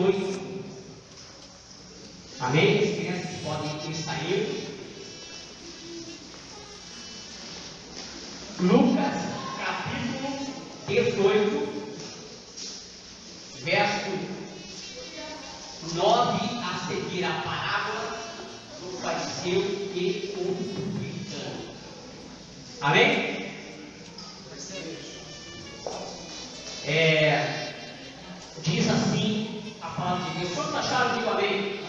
18. Amém? As crianças podem ir saindo. Lucas, capítulo 18, verso 9 a seguir, a parábola do fariseu e o publicano. Amém? Diz assim a palavra de Deus. Todos acharam? Digo amém.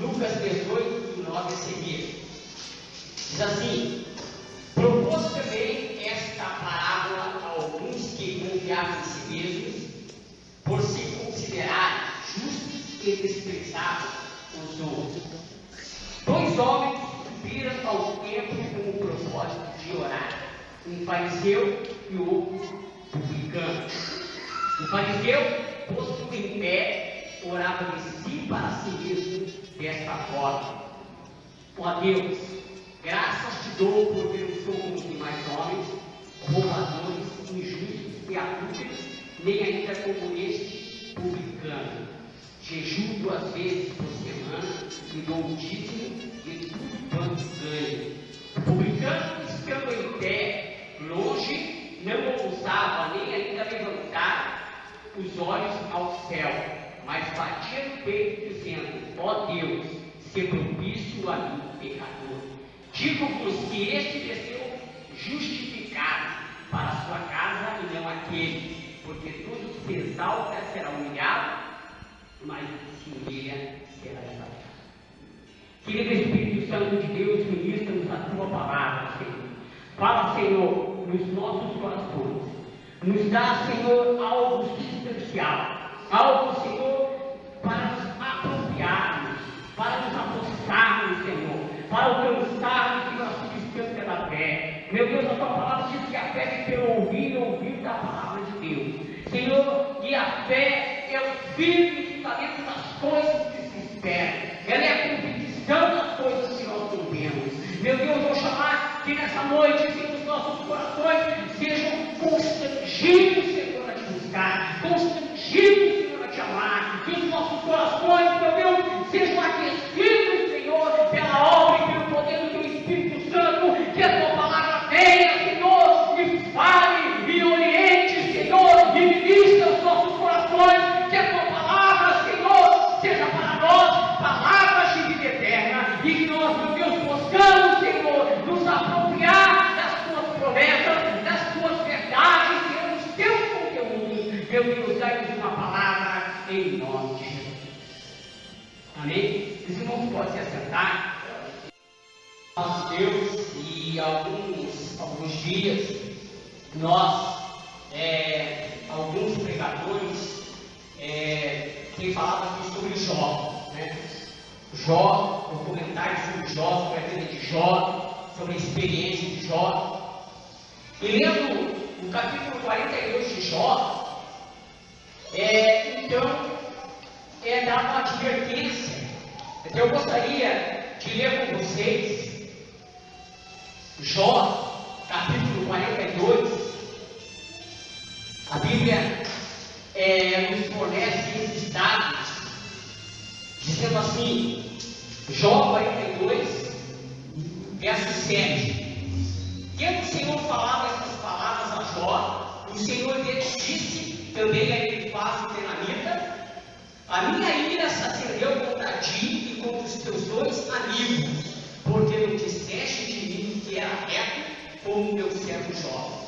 Lucas 18, 9 a seguir. Diz assim: propôs também esta parábola a alguns que confiavam em si mesmos, por se considerarem justos e desprezavam os outros. Dois homens subiram ao templo com o propósito de orar, um fariseu e o outro publicano. O fariseu, posto em pé, orava de si para si mesmo desta forma: ó Deus, graças te dou porque não sou como os demais homens, roubadores, injustos e adúlteros, nem ainda como este publicano. Jejuo 2 vezes por semana e dou o dízimo de tudo quanto ganho. O publicano, estando em pé, longe, não ousava nem ainda levantar os olhos ao céu, mas batia no peito, dizendo: ó Deus, se propício a mim, pecador. Digo-vos que este desceu justificado para a sua casa e não aquele, porque todo que se exalta será humilhado, mas o que se humilha será exaltado. Querido Espírito Santo de Deus, ministra-nos a tua palavra, Senhor. Fala, Senhor, nos nossos corações. Nos dá, Senhor, algo substancial, algo, Senhor, para nos apropriarmos, para nos apostarmos, Senhor, para alcançarmos a substância da fé. Meu Deus, a tua palavra diz que a fé vem pelo ouvir e ouvir da palavra de Deus. Senhor, e a fé é o firme fundamento das coisas que se esperam. Ela é a convicção das coisas que nós não vemos. Meu Deus, vou chamar que nessa noite, Senhor, os nossos corações sejam constrangidos, Senhor, a te buscar, constrangidos, Senhor, a te amar, que os nossos corações, meu Deus, sejam aquecidos, Senhor, pela obra e pelo poder do teu Espírito Santo, que a tua palavra venha, Senhor, e fale, e oriente, Senhor, e ministra os nossos corações, que a tua palavra, Senhor, seja para nós palavras de vida eterna, e que nós, meu Deus, possamos, Senhor, nos apropriar das tuas promessas, das tuas verdades, Senhor, dos teus conteúdos. Meu Deus, dai-nos uma palavra em nome de Jesus. Amém? Os irmãos podem se assentar. Nosso Deus, e alguns dias, nós, alguns pregadores, têm falado aqui sobre Jó, né? Jó, um comentário sobre Jó, sobre a vida de Jó, sobre a experiência de Jó. E lendo o capítulo 42 de Jó, dá uma advertência. Então eu gostaria de ler com vocês Jó, capítulo 42. A Bíblia nos fornece esses dados, dizendo assim, Jó 42, verso 7. Tendo o Senhor falado essas palavras a Jó, o Senhor lhe disse também a Elifaz o Temanita: a minha ira se acendeu contra ti e contra os teus dois amigos, porque não disseste de mim que era reto, como meu servo Jó.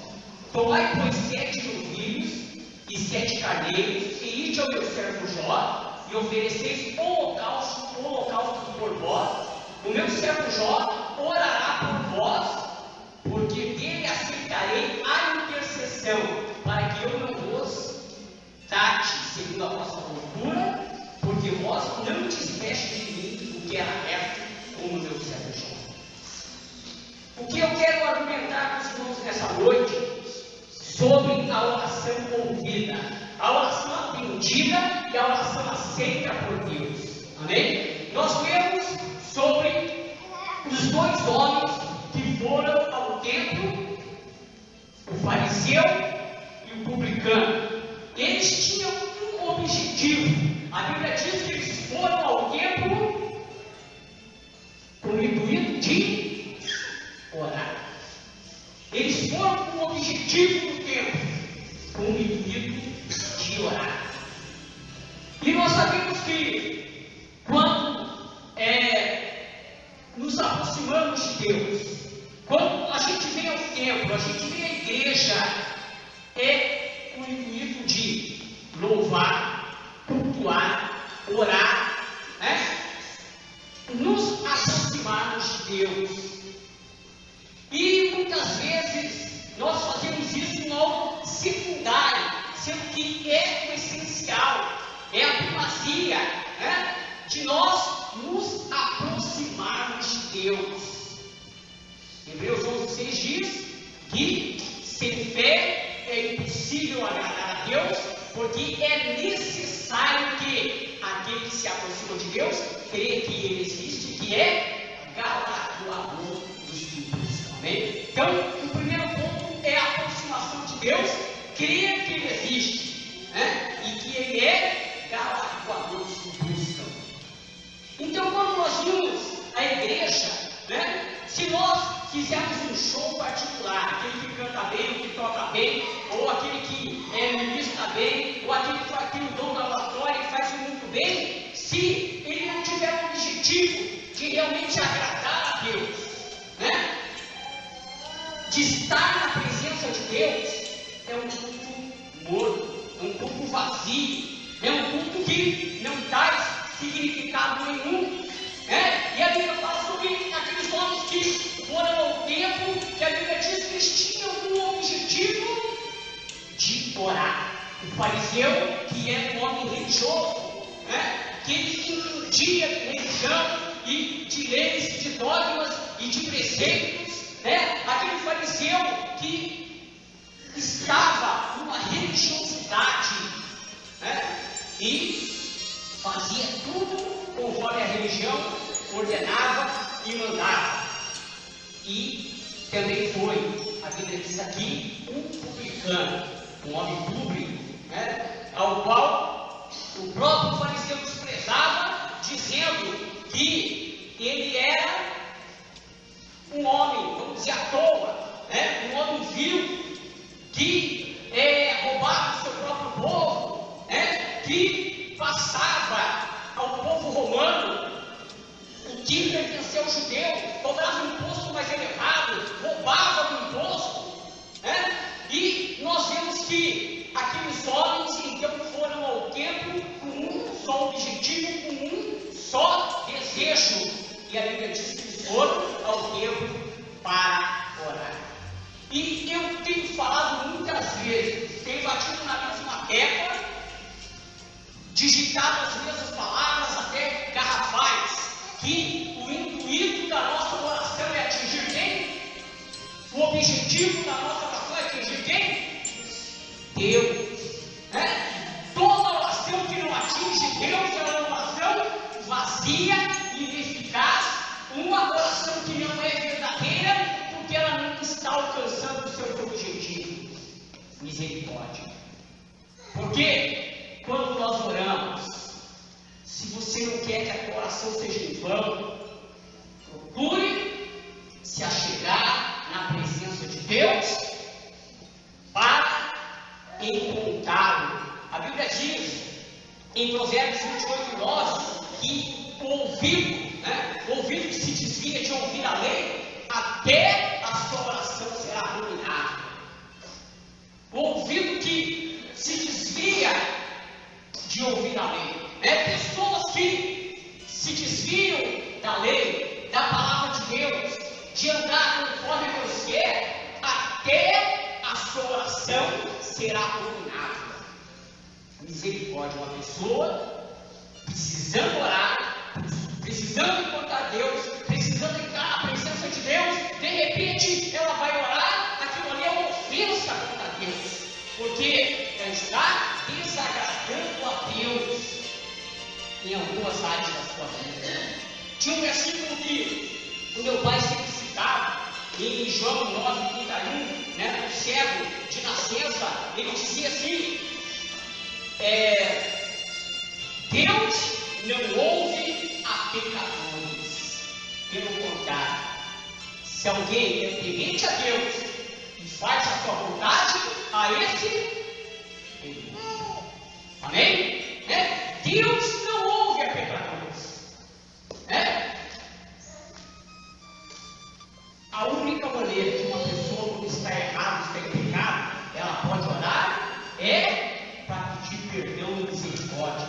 Tomai, pois, 7 novilhos e 7 carneiros, e ide ao meu servo Jó, e ofereceis holocaustos por vós. O meu servo Jó orará por vós, porque dele aceitarei a intercessão, para que eu não vos trate segundo a vossa loucura, porque vós não disseste de mim o que era reto, como meu servo Jó. O que eu quero argumentar com os irmãos nessa noite, sobre a oração ouvida, a oração atendida e a oração aceita por Deus. Amém? Nós lemos sobre os dois homens que foram ao templo, o fariseu e o publicano. Eles tinham um objetivo. orar. Eles foram com o objetivo do tempo, com o intuito de orar. E nós sabemos que quando nos aproximamos de Deus, quando a gente vem ao templo, a gente vem à igreja, é com o intuito de louvar, cultuar, orar, né? Nos aproximarmos de Deus. E muitas vezes nós fazemos isso em algo secundário, sendo que é o essencial, é a primazia, né? De nós nos aproximarmos de Deus. Hebreus 11:6 diz que sem fé é impossível agradar a Deus, porque é necessário que aquele que se aproxima de Deus crê que Ele existe, que é galardoador dos ímpios. Amém? Então, o primeiro ponto é a aproximação de Deus, crer que Ele existe, né? E que Ele é galardoador dos que buscam. Então, quando nós vimos a igreja, né? Se nós fizermos um show particular, aquele que canta bem, o que toca bem, ou aquele que ministra bem, ou aquele que tem o dom da oratória e faz muito bem, se ele não tiver o objetivo de realmente agradar a Deus, né? De estar na presença de Deus, é um culto morto, é um culto vazio, é um culto que não traz significado nenhum. E a Bíblia fala sobre aqueles homens que foram ao templo, que a Bíblia diz que eles tinham um objetivo de orar. O fariseu, que era um homem religioso, que ele entendia de religião e de leis, de dogmas e de preceitos, aquele fariseu que estava numa religiosidade, e fazia tudo conforme a religião ordenava e mandava. E também foi, a Bíblia diz aqui, um publicano, um homem público, ao qual o próprio fariseu desprezava, dizendo que ele era um homem, vamos dizer, à toa, um homem vil, que roubava o seu próprio povo, que passava ao povo romano o que pertencia ao judeu, cobrava um imposto mais elevado, roubava o imposto, e nós vemos que aqueles homens então foram ao templo com um só objetivo, com um só desejo, e a Bíblia diz que eles foram ao templo para orar. E eu tenho falado muitas vezes, tenho batido na mesma tecla, digitado as mesmas palavras, até garrafais, que o intuito da nossa oração é atingir quem? O objetivo da nossa oração é atingir quem? Deus. Toda oração que não atinge Deus é uma oração vazia e ineficaz, uma oração que não é verdadeira, porque ela não está alcançando os seus objetivos. Misericórdia. Porque quando nós oramos, se você não quer que a tua oração seja em vão, procure se achegar na presença de Deus para encontrá-lo. A Bíblia diz em Provérbios 28:9 que o ouvido que se desvia de ouvir a lei, até a sua oração será arruinada. O ouvido que se desvia de ouvir a lei. Pessoas que se desviam da lei, da palavra de Deus, de andar conforme Deus quer, até a sua oração será arruinada. Misericórdia, uma pessoa precisando orar, precisando encontrar Deus, precisando entrar na presença de Deus, de repente ela vai orar, aquilo ali é uma ofensa contra Deus, porque ela está desagradando a Deus em algumas áreas da sua vida. Tinha um versículo que o meu pai sempre citava, em João 9:31, o cego de nascença, ele dizia assim: Deus não ouve a pecadores, pelo contrário, Se alguém é temente a Deus e faz a sua vontade, a esse ele. Amém? Deus não ouve a pecadores. A única maneira que uma pessoa, quando está errada, está em pecado, ela pode orar é para pedir perdão e misericórdia.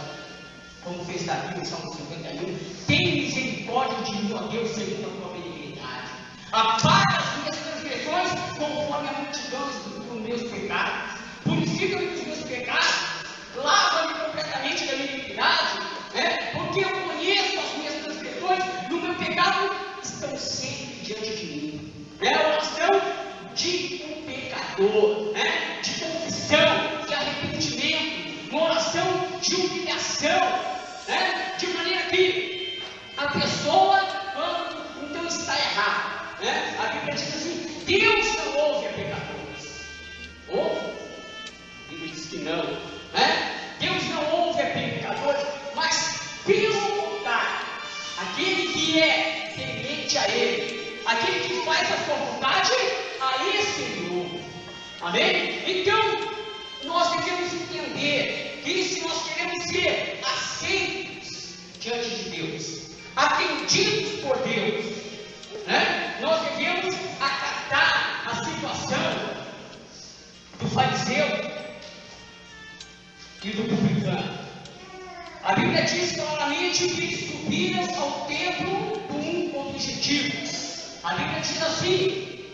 Como fez Davi no Salmo 51, tem misericórdia de mim, ó Deus, segundo a tua benignidade. Apaga as minhas transgressões conforme a multidão dos meus pecados. Purifica-me dos meus pecados, lava-me completamente da minha iniquidade, porque eu conheço as minhas transgressões e o meu pecado estão sempre diante de mim. É a oração de um pecador, de confissão, de arrependimento, uma oração de humilhação, de maneira que a pessoa, quando então está errada, a Bíblia diz assim: Deus não ouve a pecadores. Ouve? A Bíblia diz que não. Deus não ouve a pecadores, mas pelo contrário, aquele que é temente a Ele, aquele que faz a sua vontade, a esse Ele ouve. Amém? Então, nós devemos entender que se nós queremos ser aceitos diante de Deus, atendidos por Deus, nós devemos acatar a situação do fariseu e do publicano. A Bíblia diz claramente que eles subiram ao templo com um objetivo. A Bíblia diz assim: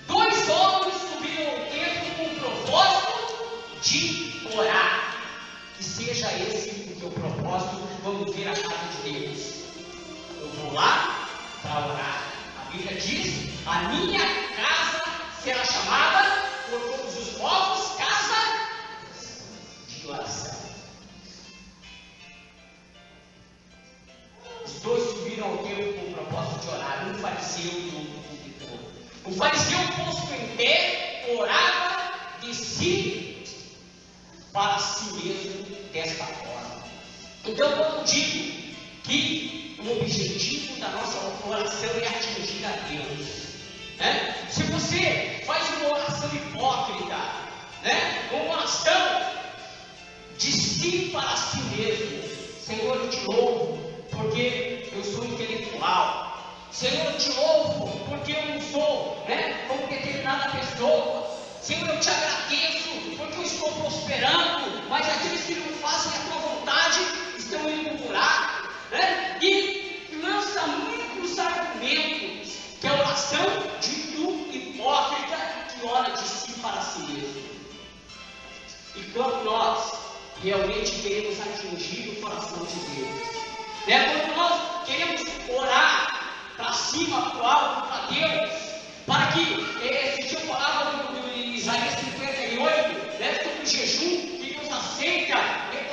2 homens subiram ao templo com o propósito de orar. Que seja esse o teu propósito quando vir a casa de Deus. Eu vou lá para orar. A Bíblia diz: a minha casa será chamada por todos os povos casa de oração. Os 2 subiram ao templo com o propósito de orar, um fariseu e outro publicano. O fariseu, posto em pé, orava de si para si mesmo desta forma. Então, quando eu digo que o objetivo da nossa oração é atingir a Deus, se você faz uma oração hipócrita, uma oração de si para si mesmo: Senhor, eu te louvo porque eu sou intelectual. Senhor, eu te louvo porque eu não sou como determinada pessoa. Senhor, eu te agradeço porque eu estou prosperando, mas aqueles que não fazem a tua vontade estão indo no buraco, e lança muitos argumentos, que é a oração de um hipócrita que ora de si para si mesmo. E quando nós realmente queremos atingir o coração de Deus, quando nós queremos orar para cima, para o alto, para Deus, para que, esse dia eu falava do Isaías 58, sobre o jejum, que Deus aceita,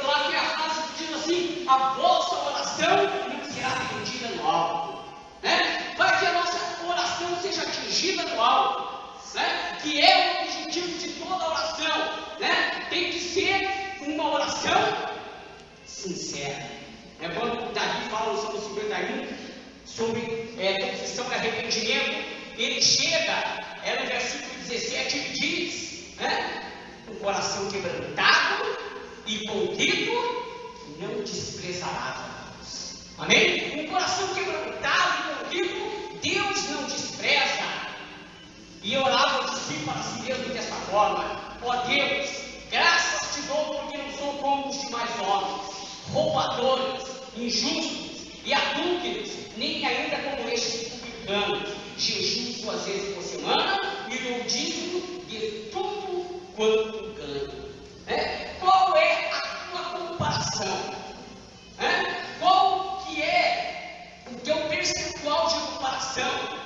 lá tem a frase que diz assim: a vossa oração não será atendida no alto, para que a nossa oração seja atingida no alto, que é o objetivo de toda oração, tem que ser uma oração sincera. Quando Davi fala no Salmo 51 sobre confissão e arrependimento, ele chega, no versículo 17, ele diz: um coração quebrantado e contrito não desprezarás a Deus. Amém? Um coração quebrantado e contrito Deus não despreza. E orava de si para si mesmo dessa forma: ó Deus, graças te dou porque não sou como os demais homens, roubadores, injustos e adúlteros, nem ainda como estes publicanos. Jejuo 2 vezes por semana e dou dízimo de tudo quanto ganho. Qual é a tua comparação? Qual que é o teu percentual de comparação?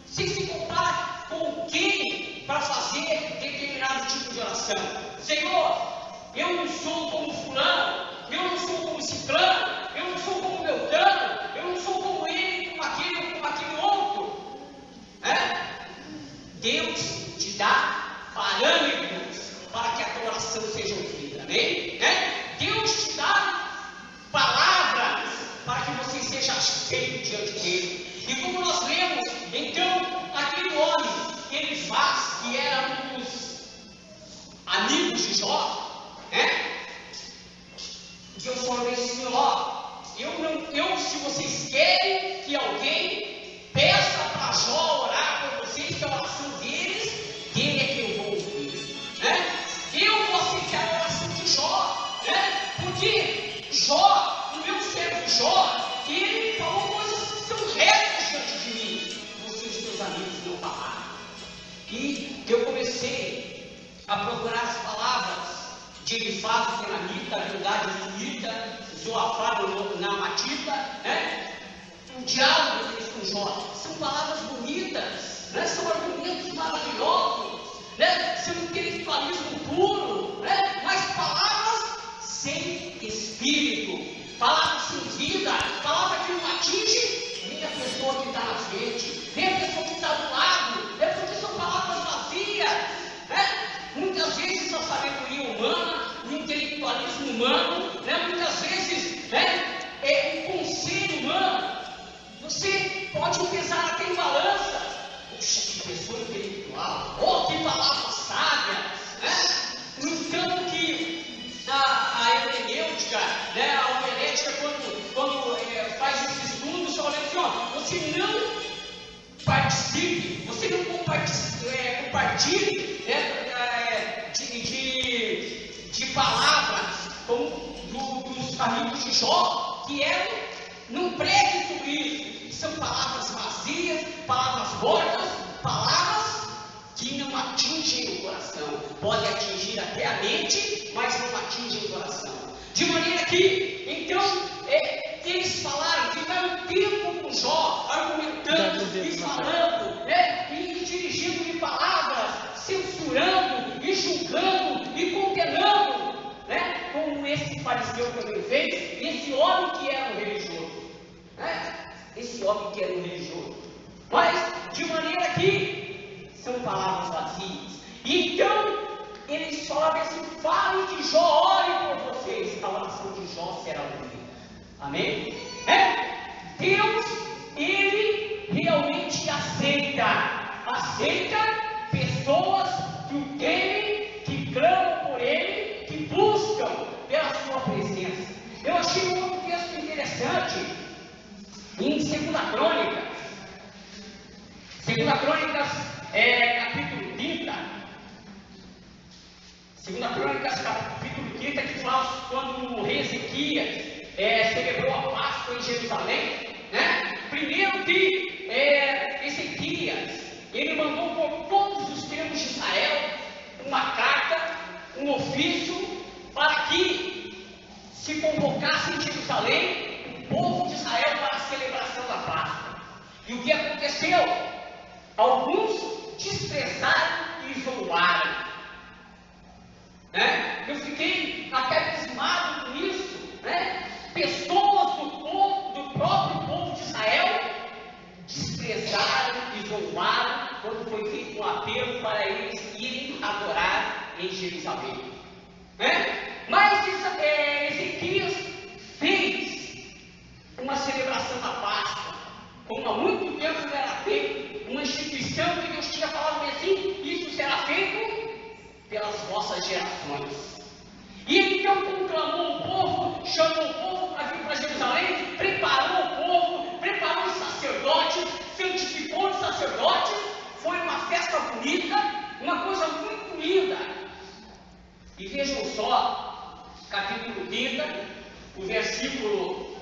Se compara com quem para fazer determinado tipo de oração? Senhor, eu não sou como fulano, eu não sou como ciclano, eu não sou como Beltrano, eu não sou como ele, como aquele ou como aquele outro. Deus te dá parâmetros para que a tua oração seja ouvida. Amém? Deus te dá palavras para que você seja aceito diante dele. E como nós lemos, então, aqui a procurar as palavras de Elifazo, Temanita, Bildade, Sunita, Zoafá, Naamatita, né? O diálogo deles com Jó, são palavras bonitas, né? São argumentos maravilhosos, né? São intelectualismo puro, né? Mas palavras sem espírito, palavras sem vida, palavras que não atingem nem a pessoa que está na frente, nem a pessoa que está do lado, é porque são palavras vazias, né? Muitas vezes a sabedoria humana, o intelectualismo humano, né? Muitas vezes, né? É o conselho humano. Você pode pesar até em balança. Puxa, que pessoa intelectual, oh, que palavras sábias, né? No entanto que a hermenêutica, né? A homilética, quando faz esses estudos, fala assim, ó, você não participe, você não compartilhe, né? De palavras como dos amigos de Jó, que eram, não pregue sobre isso, são palavras vazias, palavras mortas, palavras que não atingem o coração, pode atingir até a mente, mas não atingem o coração, de maneira que, então, eles falaram, ficaram tempo com Jó, argumentando e falando, né, e dirigindo-lhe palavras, censurando e julgando e condenando, né, como esse fariseu também fez, esse homem que era um religioso, né, esse homem que era um religioso, mas de maneira que são palavras vazias. Então eles falam assim, fale de Jó, ore por vocês, a oração de Jó será ouvida. Amém? Deus, ele realmente aceita pessoas que o temem, que clamam por ele, que buscam pela sua presença. Eu achei um outro texto interessante em 2 Crônicas, capítulo 30. 2 Crônicas, capítulo 30, que fala quando o rei Ezequias celebrou a Páscoa em Jerusalém, né? Primeiro que Ezequias, ele mandou por todos os tribos de Israel uma carta, um ofício, para que se convocasse em Jerusalém o povo de Israel para a celebração da Páscoa. E o que aconteceu? Alguns desprezaram e zombaram, né? Eu fiquei até abismado com isso, né? Pessoas do próprio povo de Israel desprezaram e zombaram quando foi feito um apelo para eles irem adorar em Jerusalém, né? Mas Ezequias fez uma celebração da Páscoa, como há muito tempo não era feito, uma instituição que Deus tinha falado assim, isso será feito pelas vossas gerações. E ele então conclamou o povo, chamou o povo para vir para Jerusalém, preparou o povo, preparou os sacerdotes, santificou os sacerdotes, foi uma festa bonita, uma coisa muito linda. E vejam só, capítulo 30, o versículo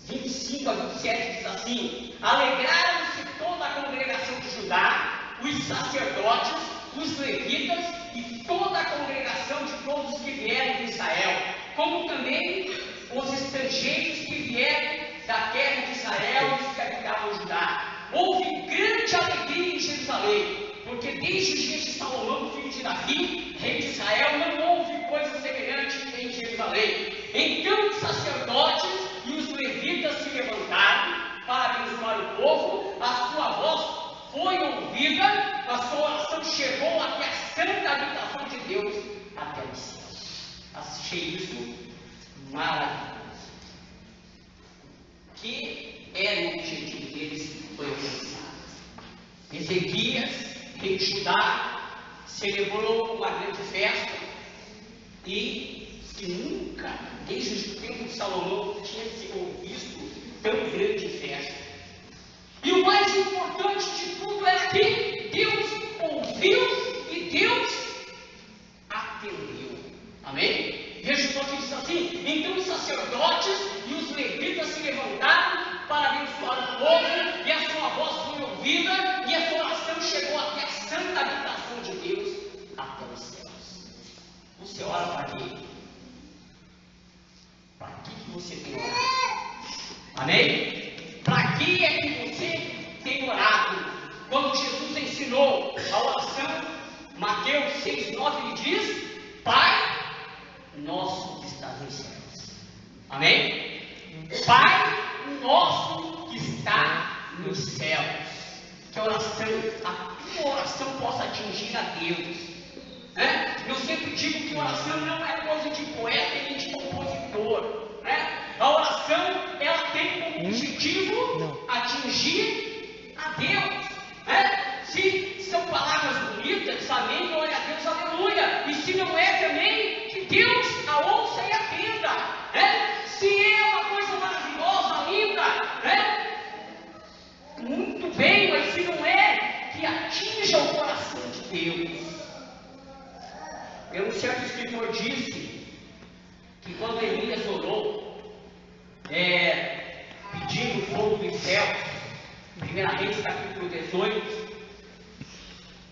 25 a 27 diz assim: alegraram-se toda a congregação de Judá, os sacerdotes, os levitas e toda a congregação de todos que vieram de Israel, como também os estrangeiros que vieram da terra de Israel e os que habitavam em Judá. Houve grande alegria em Jerusalém, porque desde os dias de Salomão, filho de Davi, rei de Israel, não houve coisa semelhante em Jerusalém. Então os sacerdotes e os levitas se levantaram para abençoar o povo, a sua voz foi ouvida, a sua oração chegou até a santa habitação de Deus, até os céus. Achei isso maravilhoso. Que era o objetivo deles, foi alcançado. Ezequias, rei de Judá, celebrou uma grande festa e que nunca, desde o tempo de Salomão, tinha sido visto tão grande festa. E o mais importante de tudo era que Deus ouviu e Deus atendeu. Amém? Veja só que diz assim: então os sacerdotes e os levitas se levantaram para abençoar o povo, e a sua voz foi ouvida, e a sua oração chegou até a santa habitação de Deus, até o céu. ensinou a oração. Mateus 6,9 ele diz: Pai nosso que estás nos céus. Amém? Pai nosso que está nos céus. Que a tua oração possa atingir a Deus. Eu sempre digo que oração não é coisa de poeta nem de compositor. A oração, ela tem como objetivo atingir a Deus. Se são palavras bonitas, amém, glória a Deus, aleluia. E se não é também, que Deus a ouça e atenda. Se é uma coisa maravilhosa, linda, muito bem, mas se não é, que atinja o coração de Deus. Um certo escritor disse que quando Elias orou, pedindo fogo dos céus, 1 Reis capítulo 18,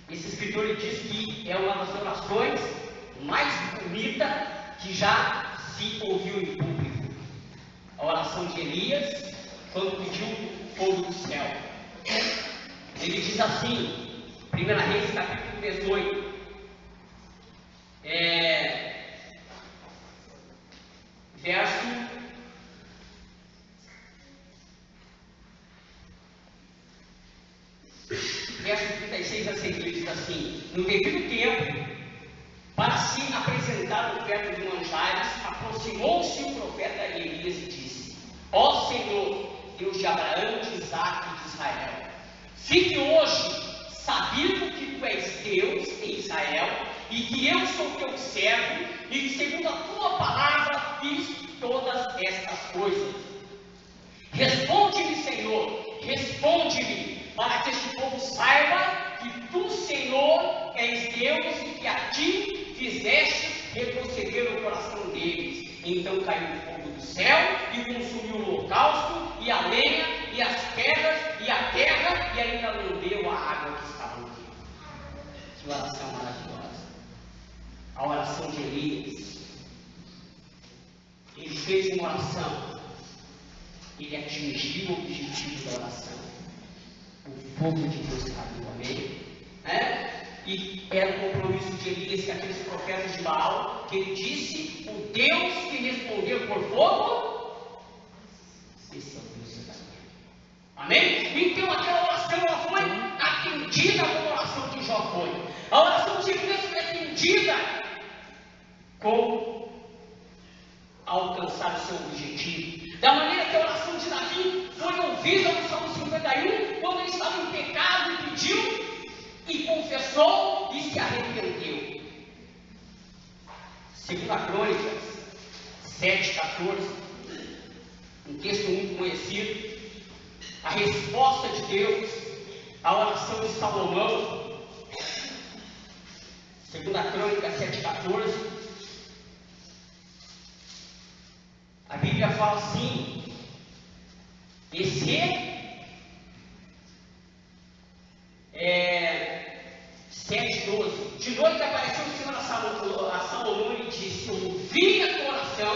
esse escritor diz que é uma das orações mais bonitas que já se ouviu em público. A oração de Elias, quando pediu fogo do céu. Ele diz assim, 1 Reis capítulo 18, verso 36 a seguir, ele diz assim: no devido tempo, para se apresentar perto de manjares, aproximou-se o profeta Elias e disse: ó Senhor, Deus de Abraão, de Isaque e de Israel, fique hoje sabido que tu és Deus em Israel, e que eu sou teu servo, e que segundo a tua palavra fiz todas estas coisas. Responde-me, Senhor, responde-me, para que este povo saiba que tu, Senhor, és Deus, e que a ti fizeste retroceder o coração deles. Então caiu o fogo do céu e consumiu o holocausto, e a lenha, e as pedras, e a terra, e ainda lambeu a água que estava no rio. Que oração maravilhosa! A oração de Elias. Ele fez uma oração, ele atingiu o objetivo da oração. O fogo de Deus caiu, amém? E era o compromisso de Elias com aqueles profetas de Baal, que ele disse: o Deus que respondeu por fogo, esse é o Deus verdadeiro. Amém? Então aquela oração ela foi atendida como a oração de Jó foi. A oração de Elias foi atendida com alcançar o seu objetivo. Da maneira que a oração de Davi foi ouvida no Salmo 51, quando ele estava em pecado e pediu, e confessou e se arrependeu. 2 Crônicas 7,14, um texto muito conhecido, a resposta de Deus à oração de Salomão. 2 Crônicas 7,14, a Bíblia fala assim: 7,12. De noite apareceu o Senhor a Salomão e disse: eu ouvi a tua oração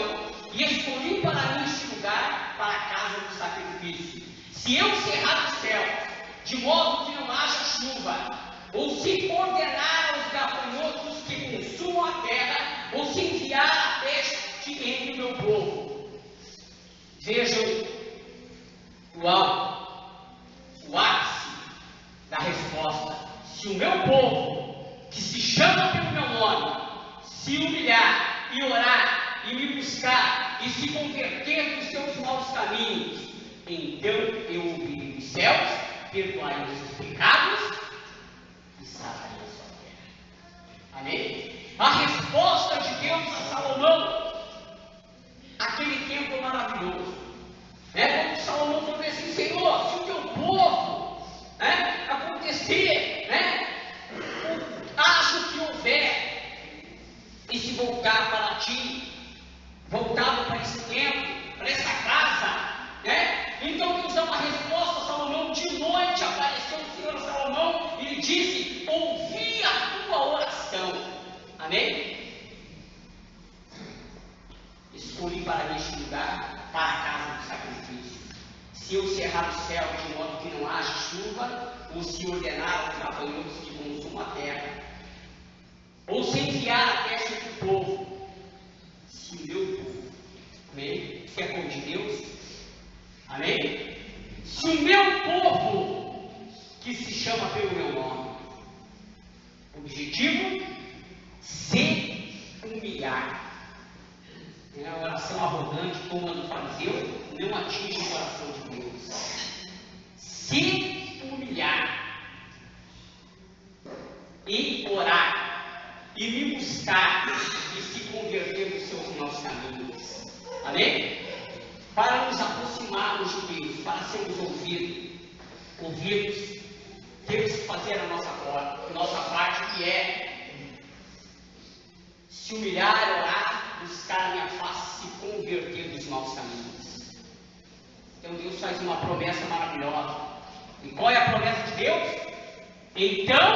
e escolhi para mim este lugar, para a casa do sacrifício. Se eu cerrar os céus, de modo que não haja chuva, ou se ordenar aos gafanhotos que consumam a terra, ou se enviar a peste entre o meu povo. Vejam o ápice da resposta. Se o meu povo, que se chama pelo meu nome, se humilhar e orar e me buscar e se converter dos seus maus caminhos, então eu ouvirei dos céus, perdoarei os seus pecados e sararei a sua terra. Amém? A resposta de Deus a Salomão, aquele tempo maravilhoso, quando Salomão falou assim: Senhor, se o teu povo acontecer, acho que houver, e se voltar para ti, voltado para esse templo, para essa casa, então Deus dá uma resposta a Salomão. De noite apareceu o Senhor a Salomão e lhe disse: ouvi a tua oração. Amém? Escolhi para este lugar, para a casa do sacrifício. se eu cerrar o céu de modo que não haja chuva, ou se ordenar aos gafanhotos que consumam a terra, ou se enviar a peste entre o povo, se o meu povo, amém? Se é povo de Deus, amém? Se o meu povo, que se chama pelo meu nome, objetivo, se humilhar. É a oração arrogante, como a do fariseu, não atinge o coração de Deus. Se humilhar e orar e me buscar e se converter dos seus maus caminhos. Amém? Para nos aproximarmos de Deus, para sermos ouvidos, temos que fazer a nossa parte, que é se humilhar, orar, buscar a minha face, se converter dos maus caminhos. Então Deus faz uma promessa maravilhosa. E qual é a promessa de Deus? Então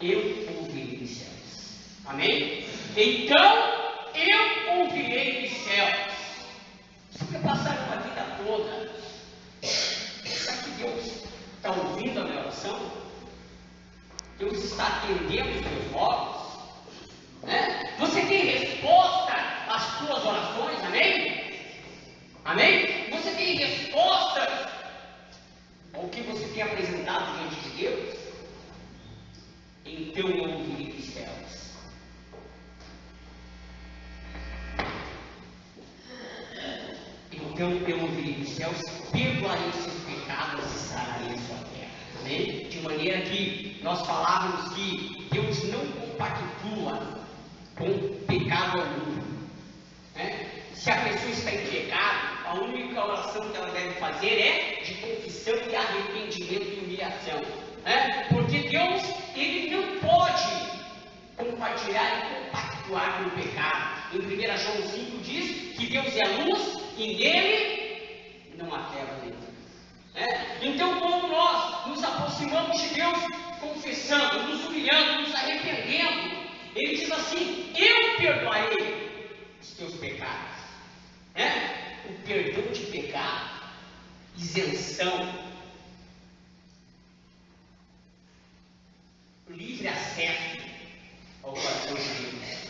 eu ouvirei dos céus. Amém? Então eu ouvirei dos céus. Você vai passar uma vida toda. Será que Deus está ouvindo a minha oração? Deus está atendendo os meus votos? Né? Você tem resposta às suas orações? Amém? Amém? Você tem resposta ao que você tem apresentado diante de Deus? Então eu ouvirei dos céus. Então eu ouvirei dos céus, perdoarei os seus pecados e sararei a sua terra. Amém? De maneira que nós falávamos que Deus não compactua com pecado algum. Né? Se a pessoa está em pecado, a única oração que ela deve fazer é de confissão e arrependimento e humilhação. Né? Porque Deus, Ele não pode compartilhar e compactuar com o pecado. Em 1 João 5 diz que Deus é a luz e nele não há treva nenhuma. Então, quando nós nos aproximamos de Deus, confessando, nos humilhando, nos arrependendo, Ele diz assim: eu perdoarei os teus pecados. O perdão de pecado, isenção, livre acesso ao coração de Deus.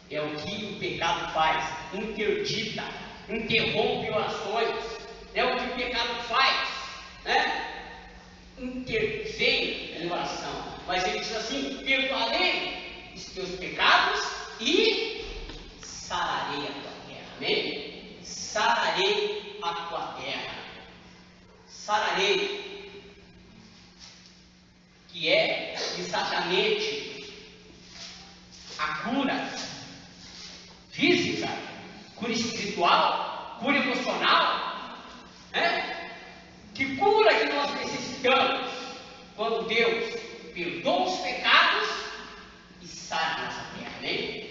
É o que o pecado faz: interdita, interrompe orações. É o que o pecado faz, intervém em oração. Mas ele diz assim: perdoarei os teus pecados e sararei a tua terra. Amém? Sararei a tua terra. Sararei, que é exatamente a cura física, cura espiritual, cura emocional, que cura que nós necessitamos quando Deus perdoa os pecados e sara a nossa terra. Amém?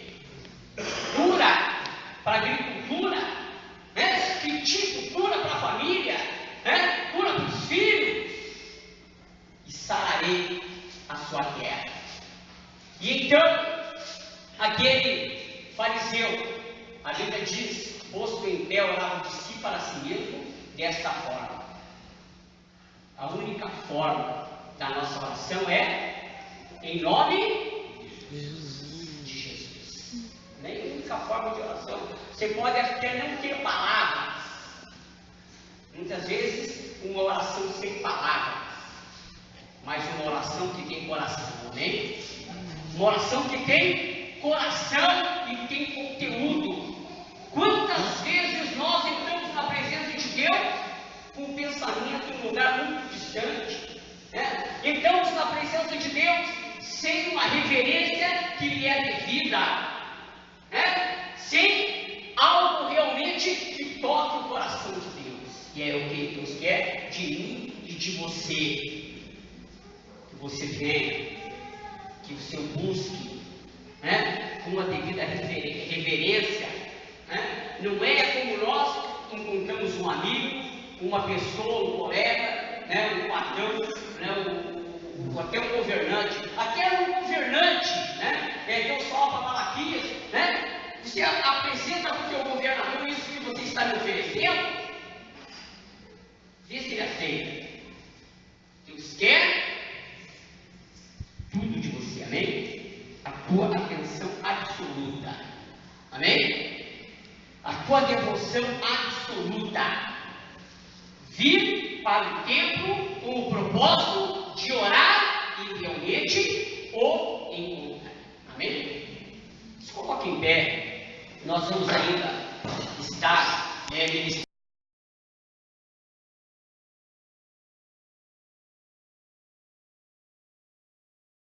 Cura para a agricultura, que tipo? Cura para a família, cura para os filhos, e sararei a sua terra. E então, aquele fariseu, a Bíblia diz, posto em pé, orava de si para si mesmo, desta forma. A única forma da nossa oração é em nome de Jesus. Nem a única forma de oração. Você pode até não ter palavras. Muitas vezes, uma oração sem palavras, mas uma oração que tem coração. Amém? Uma oração que tem coração e tem conteúdo. Quantas vezes nós entramos na presença de Deus com um pensamento em um lugar muito distante? Entramos na presença de Deus sem uma reverência que lhe é devida, sem algo realmente que toque o coração de Deus. E é o que Deus quer de mim e de você. Que você venha, que você busque, com uma devida reverência. Não é como nós encontramos um amigo, uma pessoa, um colega, um patrão, até um governante. Até um governante, Deus fala para Malaquias, você apresenta para o teu governador isso que você está me oferecendo. tua atenção absoluta. Amém? A tua devoção absoluta. Vir para o templo com o propósito de orar e realmente o encontrar. Amém? Se coloque em pé. Nós vamos ainda estar ministrando.